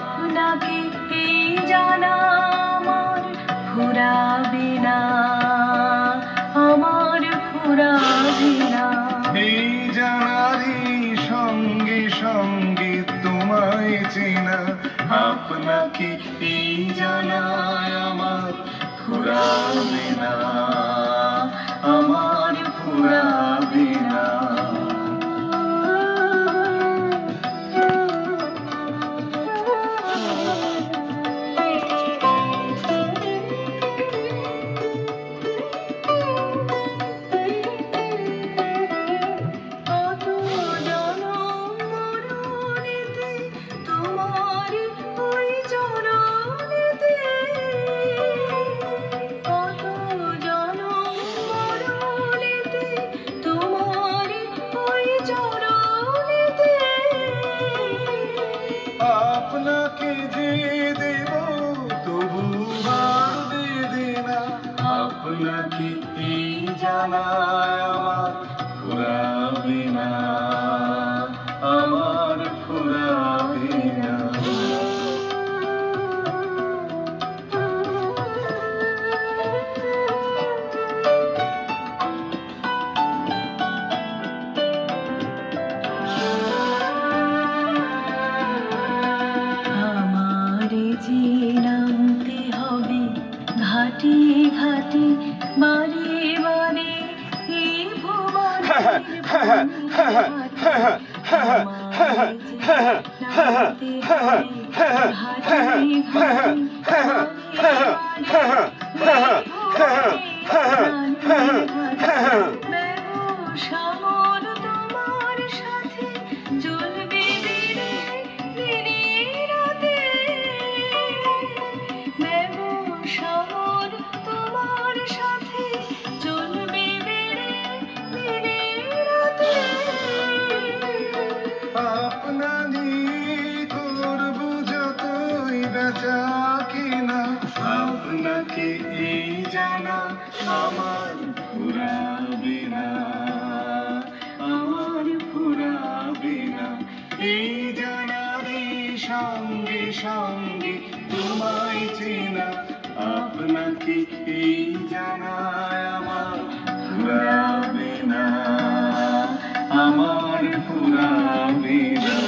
আপনাকে এই জানা আমার ফুরাবে না, আমার ফুরাবে না। এই জানারই সঙ্গে সঙ্গে তোমায় চেনা, আপনাকে এই জানায় আমার ফুরাবে না, আমার ফুরাবে না। আপনাকে যে দেব তবু দেবে না, আপনাকে এই জানায় আমার ফুরাবে না, আমার ফুরাবে না। যে নামতে হবে ঘাটে ঘাটে বারে বারে এই ভুবনের সামর তোমার সাথে জ্বলবে দিনে দিনে রাতে, সামর তোমার সাথে জ্বলবে দিনে দিনে রাতে। আপনারই করবো যতই বেচা কিনা, আপনাকে এই জানা আমার ফুরাবে না, আমার ফুরাবে না। এই জানারই সঙ্গে সঙ্গে তোমায় চেনা, আপনাকে এই জানায় আমার ফুরাবে না, আমার ফুরাবে না।